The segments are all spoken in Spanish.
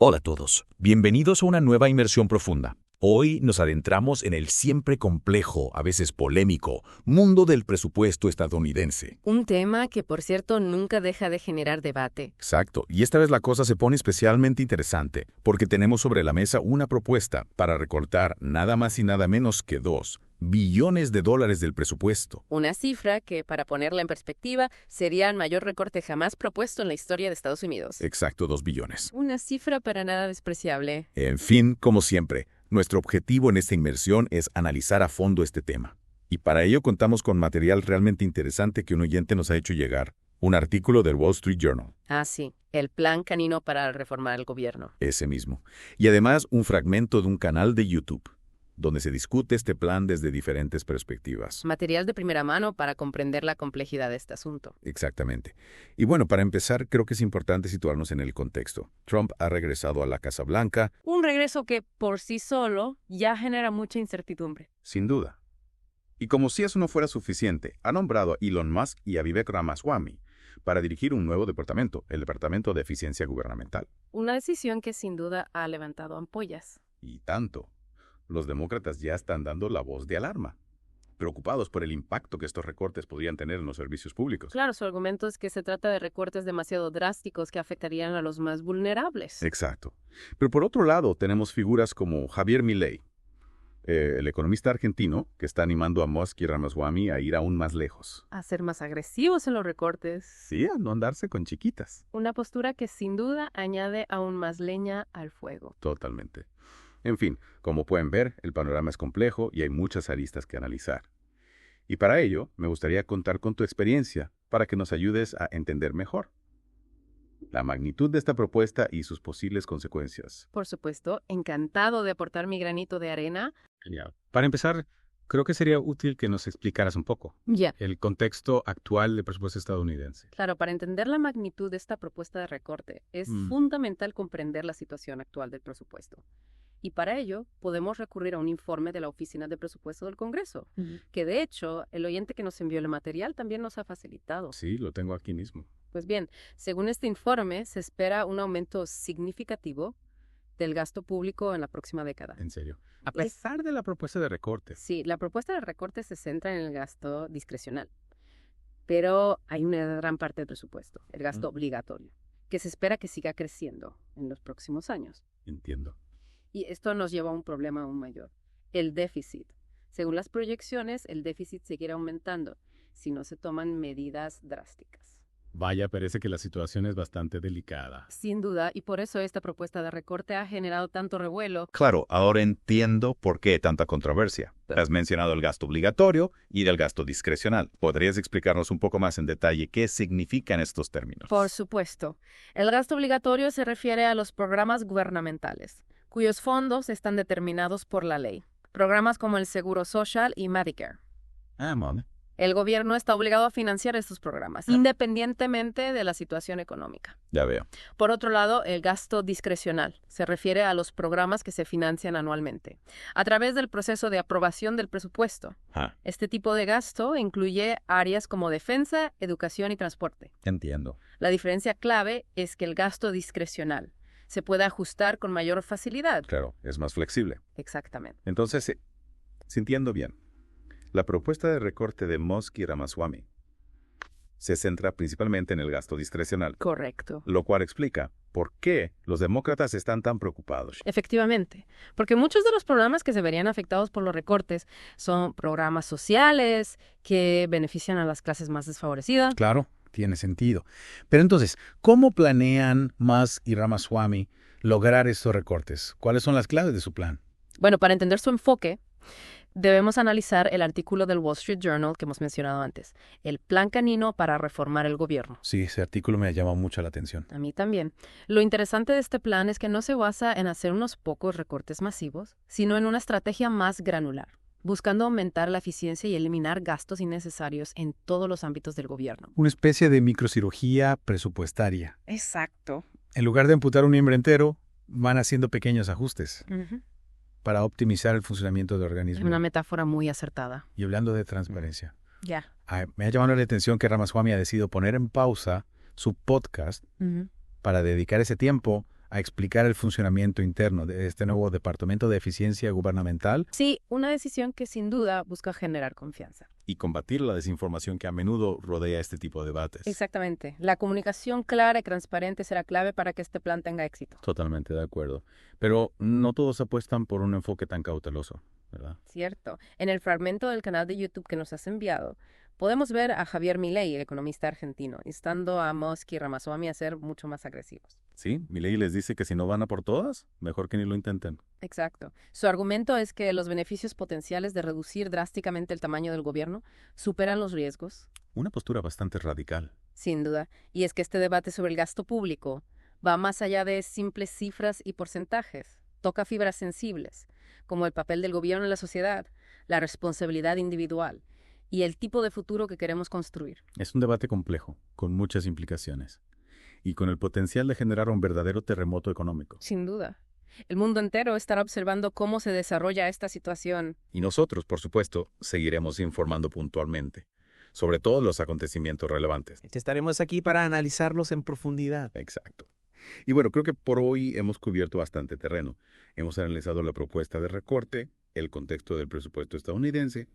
Hola a todos, bienvenidos a una nueva inmersión profunda. Hoy nos adentramos en el siempre complejo, a veces polémico, mundo del presupuesto estadounidense. Un tema que, por cierto, nunca deja de generar debate. Exacto, y esta vez la cosa se pone especialmente interesante, porque tenemos sobre la mesa una propuesta para recortar nada más y nada menos que $2 billones del presupuesto. Una cifra que, para ponerla en perspectiva, sería el mayor recorte jamás propuesto en la historia de Estados Unidos. Exacto, 2 billones. Una cifra para nada despreciable. En fin, como siempre, nuestro objetivo en esta inmersión es analizar a fondo este tema. Y para ello contamos con material realmente interesante que un oyente nos ha hecho llegar. Un artículo del Wall Street Journal. Ah, sí, el plan canino para reformar el gobierno. Ese mismo. Y además un fragmento de un canal de YouTube, donde se discute este plan desde diferentes perspectivas. Material de primera mano para comprender la complejidad de este asunto. Exactamente. Y bueno, para empezar, creo que es importante situarnos en el contexto. Trump ha regresado a la Casa Blanca. Un regreso que, por sí solo, ya genera mucha incertidumbre. Sin duda. Y como si eso no fuera suficiente, ha nombrado a Elon Musk y a Vivek Ramaswamy para dirigir un nuevo departamento, el Departamento de Eficiencia Gubernamental. Una decisión que sin duda ha levantado ampollas. Y tanto. Los demócratas ya están dando la voz de alarma, preocupados por el impacto que estos recortes podrían tener en los servicios públicos. Claro, su argumento es que se trata de recortes demasiado drásticos que afectarían a los más vulnerables. Exacto. Pero por otro lado, tenemos figuras como Javier Milei, el economista argentino, que está animando a Musk y Ramaswamy a ir aún más lejos. A ser más agresivos en los recortes. Sí, a no andarse con chiquitas. Una postura que sin duda añade aún más leña al fuego. Totalmente. En fin, como pueden ver, el panorama es complejo y hay muchas aristas que analizar. Y para ello, me gustaría contar con tu experiencia para que nos ayudes a entender mejor la magnitud de esta propuesta y sus posibles consecuencias. Por supuesto, encantado de aportar mi granito de arena. Genial. Para empezar, creo que sería útil que nos explicaras un poco Ya. el contexto actual del presupuesto estadounidense. Claro, para entender la magnitud de esta propuesta de recorte, es fundamental comprender la situación actual del presupuesto. Y para ello, podemos recurrir a un informe de la Oficina de Presupuesto del Congreso, que de hecho, el oyente que nos envió el material también nos ha facilitado. Sí, lo tengo aquí mismo. Pues bien, según este informe, se espera un aumento significativo del gasto público en la próxima década. En serio. A pesar de la propuesta de recorte. Sí, la propuesta de recorte se centra en el gasto discrecional, pero hay una gran parte del presupuesto, el gasto obligatorio, que se espera que siga creciendo en los próximos años. Entiendo. Y esto nos lleva a un problema aún mayor, el déficit. Según las proyecciones, el déficit seguirá aumentando si no se toman medidas drásticas. Vaya, parece que la situación es bastante delicada. Sin duda, y por eso esta propuesta de recorte ha generado tanto revuelo. Claro, ahora entiendo por qué tanta controversia. Has mencionado el gasto obligatorio y el gasto discrecional. ¿Podrías explicarnos un poco más en detalle qué significan estos términos? Por supuesto. El gasto obligatorio se refiere a los programas gubernamentales, cuyos fondos están determinados por la ley. Programas como el Seguro Social y Medicare. Vale. El gobierno está obligado a financiar estos programas, independientemente de la situación económica. Ya veo. Por otro lado, el gasto discrecional se refiere a los programas que se financian anualmente, a través del proceso de aprobación del presupuesto. Este tipo de gasto incluye áreas como defensa, educación y transporte. Entiendo. La diferencia clave es que el gasto discrecional se puede ajustar con mayor facilidad. Claro, es más flexible. Exactamente. Entonces, si entiendo bien, la propuesta de recorte de Musk y Ramaswamy se centra principalmente en el gasto discrecional. Correcto. Lo cual explica por qué los demócratas están tan preocupados. Efectivamente, porque muchos de los programas que se verían afectados por los recortes son programas sociales que benefician a las clases más desfavorecidas. Claro, tiene sentido. Pero entonces, ¿cómo planean Musk y Ramaswamy lograr estos recortes? ¿Cuáles son las claves de su plan? Bueno, para entender su enfoque, debemos analizar el artículo del Wall Street Journal que hemos mencionado antes, el plan canino para reformar el gobierno. Sí, ese artículo me ha llamado mucho la atención. A mí también. Lo interesante de este plan es que no se basa en hacer unos pocos recortes masivos, sino en una estrategia más granular, buscando aumentar la eficiencia y eliminar gastos innecesarios en todos los ámbitos del gobierno. Una especie de microcirugía presupuestaria. Exacto. En lugar de amputar un miembro entero, van haciendo pequeños ajustes para optimizar el funcionamiento del organismo. Una metáfora muy acertada. Y hablando de transparencia, Ya. me ha llamado la atención que Ramaswamy ha decidido poner en pausa su podcast para dedicar ese tiempo a explicar el funcionamiento interno de este nuevo Departamento de Eficiencia Gubernamental. Sí, una decisión que sin duda busca generar confianza. Y combatir la desinformación que a menudo rodea este tipo de debates. Exactamente. La comunicación clara y transparente será clave para que este plan tenga éxito. Totalmente de acuerdo. Pero no todos apuestan por un enfoque tan cauteloso, ¿verdad? Cierto. En el fragmento del canal de YouTube que nos has enviado, podemos ver a Javier Milei, el economista argentino, instando a Musk y Ramaswamy a ser mucho más agresivos. Sí, Milei les dice que si no van a por todas, mejor que ni lo intenten. Exacto. Su argumento es que los beneficios potenciales de reducir drásticamente el tamaño del gobierno superan los riesgos. Una postura bastante radical. Sin duda. Y es que este debate sobre el gasto público va más allá de simples cifras y porcentajes. Toca fibras sensibles, como el papel del gobierno en la sociedad, la responsabilidad individual y el tipo de futuro que queremos construir. Es un debate complejo, con muchas implicaciones, y con el potencial de generar un verdadero terremoto económico. Sin duda. El mundo entero estará observando cómo se desarrolla esta situación. Y nosotros, por supuesto, seguiremos informando puntualmente sobre todos los acontecimientos relevantes. Estaremos aquí para analizarlos en profundidad. Exacto. Y bueno, creo que por hoy hemos cubierto bastante terreno. Hemos analizado la propuesta de recorte, el contexto del presupuesto estadounidense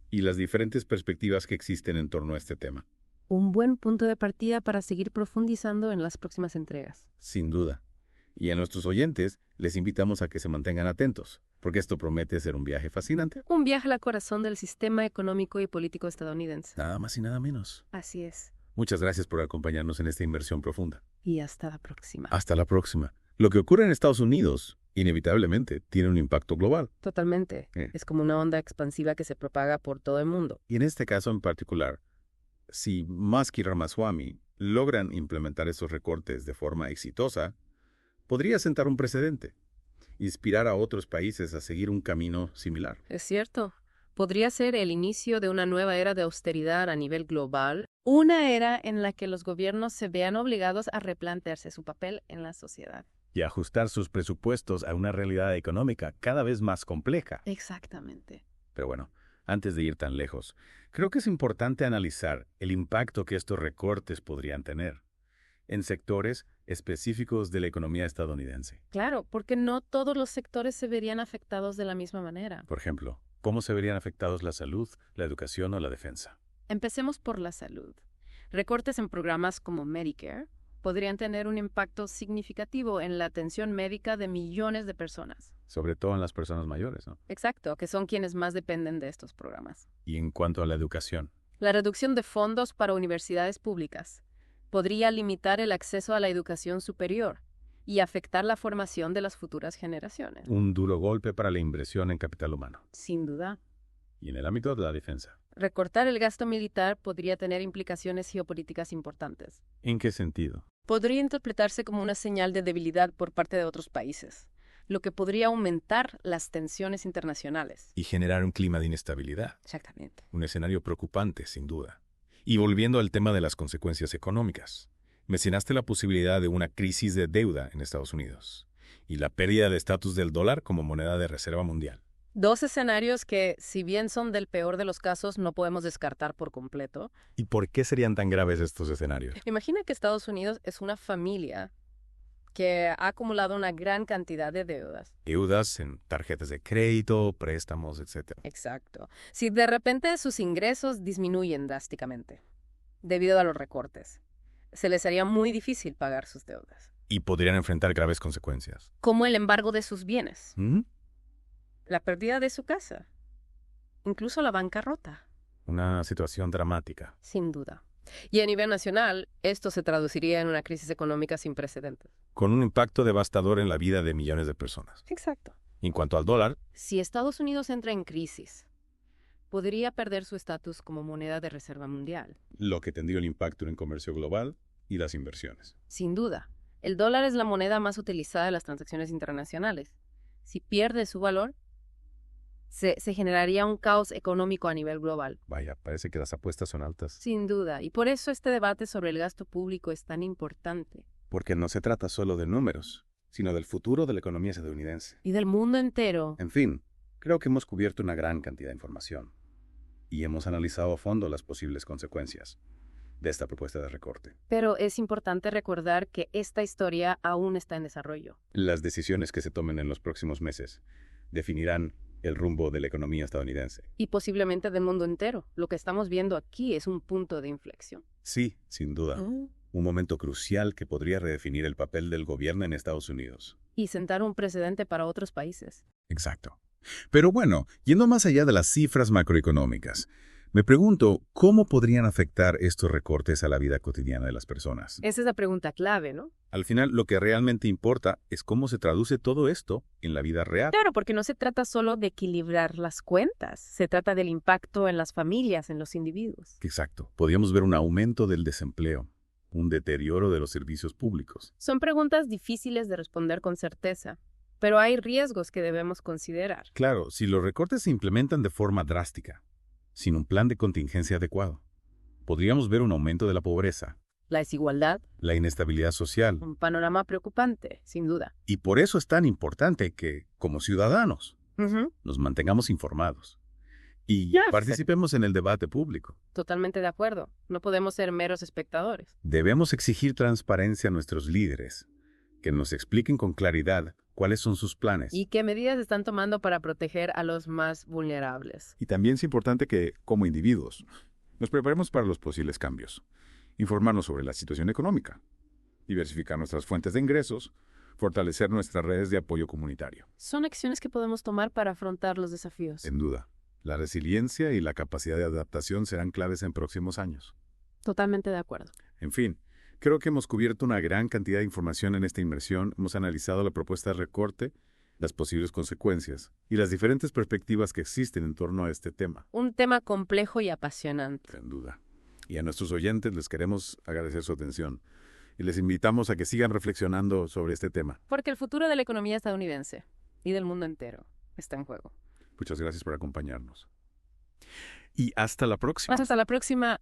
y las diferentes perspectivas que existen en torno a este tema. Un buen punto de partida para seguir profundizando en las próximas entregas. Sin duda. Y a nuestros oyentes les invitamos a que se mantengan atentos, porque esto promete ser un viaje fascinante. Un viaje al corazón del sistema económico y político estadounidense. Nada más y nada menos. Así es. Muchas gracias por acompañarnos en esta inmersión profunda. Y hasta la próxima. Hasta la próxima. Lo que ocurre en Estados Unidos, inevitablemente, tiene un impacto global. Totalmente. Es como una onda expansiva que se propaga por todo el mundo. Y en este caso en particular, si Musk y Ramaswamy logran implementar esos recortes de forma exitosa, podría sentar un precedente, inspirar a otros países a seguir un camino similar. Es cierto. Podría ser el inicio de una nueva era de austeridad a nivel global, una era en la que los gobiernos se vean obligados a replantearse su papel en la sociedad. Y ajustar sus presupuestos a una realidad económica cada vez más compleja. Exactamente. Pero bueno, antes de ir tan lejos, creo que es importante analizar el impacto que estos recortes podrían tener en sectores específicos de la economía estadounidense. Claro, porque no todos los sectores se verían afectados de la misma manera. Por ejemplo, ¿cómo se verían afectados la salud, la educación o la defensa? Empecemos por la salud. Recortes en programas como Medicare podrían tener un impacto significativo en la atención médica de millones de personas. Sobre todo en las personas mayores, ¿no? Exacto, que son quienes más dependen de estos programas. Y en cuanto a la educación, La reducción de fondos para universidades públicas podría limitar el acceso a la educación superior y afectar la formación de las futuras generaciones. un duro golpe para la inversión en capital humano. Sin duda. Y en el ámbito de la defensa. Recortar el gasto militar podría tener implicaciones geopolíticas importantes. ¿En qué sentido? Podría interpretarse como una señal de debilidad por parte de otros países, lo que podría aumentar las tensiones internacionales. Y generar un clima de inestabilidad. Exactamente. Un escenario preocupante, sin duda. Y volviendo al tema de las consecuencias económicas, mencionaste la posibilidad de una crisis de deuda en Estados Unidos y la pérdida de estatus del dólar como moneda de reserva mundial. Dos escenarios que, si bien son del peor de los casos, no podemos descartar por completo. ¿Y por qué serían tan graves estos escenarios? Imagina que Estados Unidos es una familia que ha acumulado una gran cantidad de deudas. Deudas en tarjetas de crédito, préstamos, etc. Exacto. Si de repente sus ingresos disminuyen drásticamente debido a los recortes, se les haría muy difícil pagar sus deudas. Y podrían enfrentar graves consecuencias. Como el embargo de sus bienes, ¿Mm? la pérdida de su casa, incluso la bancarrota. Una situación dramática. Sin duda. Y a nivel nacional, esto se traduciría en una crisis económica sin precedentes. Con un impacto devastador en la vida de millones de personas. Exacto. En cuanto al dólar, Si Estados Unidos entra en crisis, podría perder su estatus como moneda de reserva mundial. lo que tendría un impacto en el comercio global y las inversiones. Sin duda. El dólar es la moneda más utilizada en las transacciones internacionales. Si pierde su valor, se generaría un caos económico a nivel global. Vaya, parece que las apuestas son altas. Sin duda. Y por eso este debate sobre el gasto público es tan importante. Porque no se trata solo de números, sino del futuro de la economía estadounidense. Y del mundo entero. En fin, creo que hemos cubierto una gran cantidad de información y hemos analizado a fondo las posibles consecuencias. de esta propuesta de recorte. Pero es importante recordar que esta historia aún está en desarrollo. Las decisiones que se tomen en los próximos meses definirán el rumbo de la economía estadounidense. Y posiblemente del mundo entero. Lo que estamos viendo aquí es un punto de inflexión. Sí, sin duda. Un momento crucial que podría redefinir el papel del gobierno en Estados Unidos. Y sentar un precedente para otros países. Exacto. Pero bueno, yendo más allá de las cifras macroeconómicas, me pregunto, ¿cómo podrían afectar estos recortes a la vida cotidiana de las personas? Esa es la pregunta clave, ¿no? Al final, lo que realmente importa es cómo se traduce todo esto en la vida real. Claro, porque no se trata solo de equilibrar las cuentas, se trata del impacto en las familias, en los individuos. Exacto. Podríamos ver un aumento del desempleo, un deterioro de los servicios públicos. Son preguntas difíciles de responder con certeza, pero hay riesgos que debemos considerar. Claro, si los recortes se implementan de forma drástica, sin un plan de contingencia adecuado, podríamos ver un aumento de la pobreza, La desigualdad, la inestabilidad social. un panorama preocupante, sin duda. Y por eso es tan importante que, como ciudadanos, nos mantengamos informados y participemos en el debate público. Totalmente de acuerdo. No podemos ser meros espectadores. Debemos exigir transparencia a nuestros líderes, que nos expliquen con claridad cuáles son sus planes. ¿Y qué medidas están tomando para proteger a los más vulnerables? Y también es importante que, como individuos, nos preparemos para los posibles cambios. Informarnos sobre la situación económica, diversificar nuestras fuentes de ingresos, fortalecer nuestras redes de apoyo comunitario. Son acciones que podemos tomar para afrontar los desafíos. Sin duda, la resiliencia y la capacidad de adaptación serán claves en próximos años. Totalmente de acuerdo. En fin, creo que hemos cubierto una gran cantidad de información en esta inmersión. Hemos analizado la propuesta de recorte, las posibles consecuencias y las diferentes perspectivas que existen en torno a este tema. Un tema complejo y apasionante. Sin duda. Y a nuestros oyentes les queremos agradecer su atención y les invitamos a que sigan reflexionando sobre este tema. Porque el futuro de la economía estadounidense y del mundo entero está en juego. Muchas gracias por acompañarnos. Y hasta la próxima. Hasta la próxima.